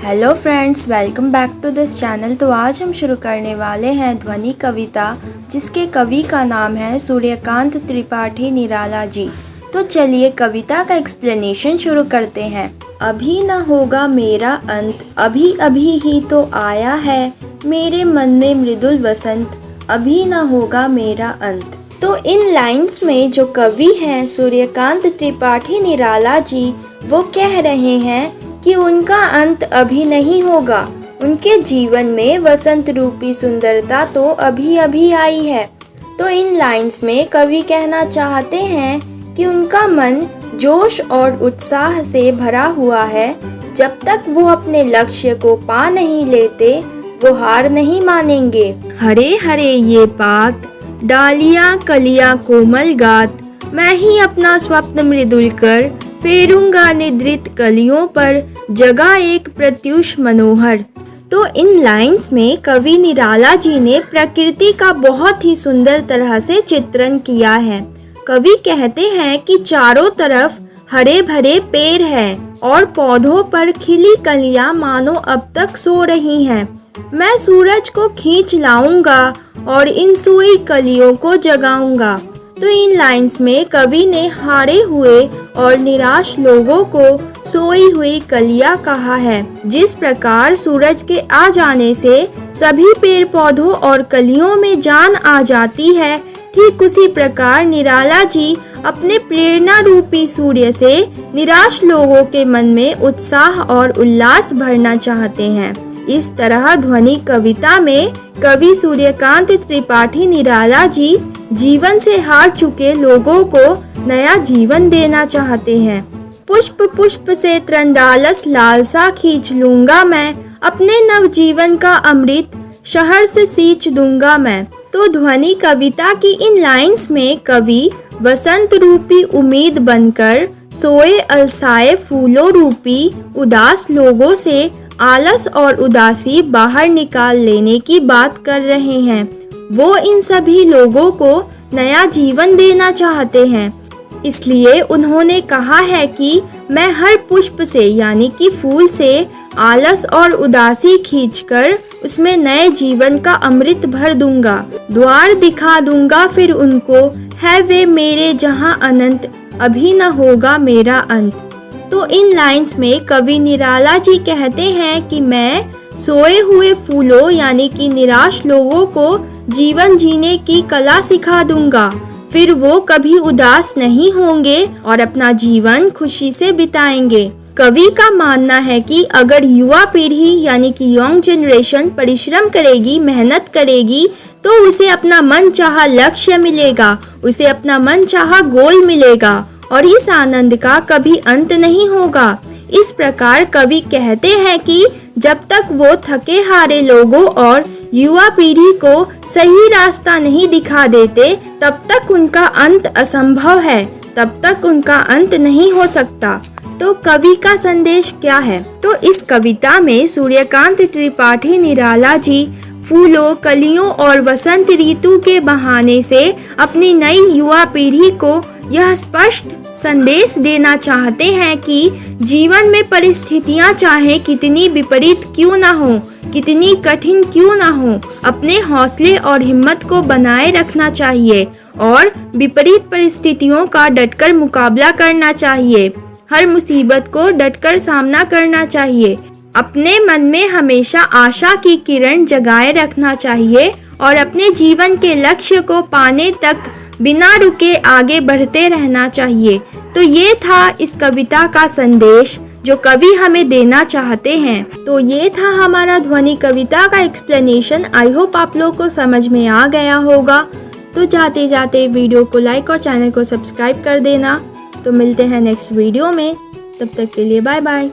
Hello friends, welcome back to this channel. तो आज हम शुरू करने वाले हैं ध्वनि कविता, जिसके कवि का नाम है सूर्यकांत त्रिपाठी निराला जी। तो चलिए कविता का एक्सप्लेनेशन शुरू करते हैं। अभी न होगा मेरा अंत, अभी अभी ही तो आया है मेरे मन में मृदुल वसंत, अभी न होगा मेरा अंत। तो इन लाइंस में जो कवि हैं सूर्यकांत त्रिपाठी निराला जी, वो कह रहे हैं कि उनका अंत अभी नहीं होगा। उनके जीवन में वसंत रूपी सुंदरता तो अभी अभी आई है। तो इन लाइंस में कवि कहना चाहते हैं कि उनका मन जोश और उत्साह से भरा हुआ है। जब तक वो अपने लक्ष्य को पा नहीं लेते, वो हार नहीं मानेंगे। हरे हरे ये पात, डालियां कलियां कोमल गात, मैं ही अपना स्वप्न मृदुल कर फेरूंगा निद्रित कलियों पर, जगह एक प्रत्युष मनोहर। तो इन लाइंस में कवि निराला जी ने प्रकृति का बहुत ही सुंदर तरह से चित्रण किया है। कवि कहते हैं कि चारों तरफ हरे भरे पेड़ हैं और पौधों पर खिली कलियां मानो अब तक सो रही हैं। मैं सूरज को खींच लाऊंगा और इन सोई कलियों को जगाऊंगा। तो इन लाइंस में कवि ने हारे हुए और निराश लोगों को सोई हुई कलियां कहा है। जिस प्रकार सूरज के आ जाने से सभी पेड़ पौधों और कलियों में जान आ जाती है, ठीक उसी प्रकार निराला जी अपने प्रेरणा रूपी सूर्य से निराश लोगों के मन में उत्साह और उल्लास भरना चाहते हैं। इस तरह ध्वनि कविता में कवि सूर्यकांत त्रिपाठी निराला जी जीवन से हार चुके लोगों को नया जीवन देना चाहते हैं। पुष्प पुष्प से त्रंडालस लालसा खींच लूंगा मैं, अपने नव जीवन का अमृत शहर से सींच दूंगा मैं। तो ध्वनि कविता की इन लाइंस में कवि वसंत रूपी उम्मीद बनकर सोए अलसाए फूलों रूपी उदास लोगों से आलस और उदासी बाहर निकाल लेने की बात कर रहे हैं। वो इन सभी लोगों को नया जीवन देना चाहते हैं। इसलिए उन्होंने कहा है कि मैं हर पुष्प से यानी कि फूल से आलस और उदासी खींचकर उसमें नए जीवन का अमृत भर दूंगा। द्वार दिखा दूंगा फिर उनको, है वे मेरे जहां अनंत, अभी न होगा मेरा अंत। तो इन लाइंस में कवि निराला जी कहते हैं कि मैं सोए हुए फूलों यानी कि निराश लोगों को जीवन जीने की कला सिखा दूंगा, फिर वो कभी उदास नहीं होंगे और अपना जीवन खुशी से बिताएंगे। कवि का मानना है कि अगर युवा पीढ़ी यानी कि यंग जनरेशन परिश्रम करेगी, मेहनत करेगी, तो उसे अपना मनचाहा लक्ष्य मिलेगा, उसे अपना मनचाहा गोल मिलेगा और इस आनंद का कभी अंत नहीं होगा। इस प्रकार कवि कहते हैं कि जब तक वो थके हारे लोगों और युवा पीढ़ी को सही रास्ता नहीं दिखा देते, तब तक उनका अंत असंभव है, तब तक उनका अंत नहीं हो सकता। तो कवि का संदेश क्या है? तो इस कविता में सूर्यकांत त्रिपाठी निराला जी फूलों, कलियों और वसंत ऋतु के बहाने से अपनी नई युवा पीढ़ी को यह स्पष्ट संदेश देना चाहते हैं कि जीवन में परिस्थितियां चाहे कितनी विपरीत क्यों ना हो, कितनी कठिन क्यों ना हो, अपने हौसले और हिम्मत को बनाए रखना चाहिए और विपरीत परिस्थितियों का डटकर मुकाबला करना चाहिए। हर मुसीबत को डटकर सामना करना चाहिए। अपने मन में हमेशा आशा की किरण जगाए रखना चाहिए और अपने जीवन के लक्ष्य को पाने तक बिना रुके आगे बढ़ते रहना चाहिए। तो ये था इस कविता का संदेश जो कवि हमें देना चाहते हैं। तो ये था हमारा ध्वनि कविता का एक्सप्लेनेशन। आई होप आप लोग को समझ में आ गया होगा। तो जाते जाते वीडियो को लाइक और चैनल को सब्सक्राइब कर देना। तो मिलते हैं नेक्स्ट वीडियो में, तब तक के लिए बाय बाय।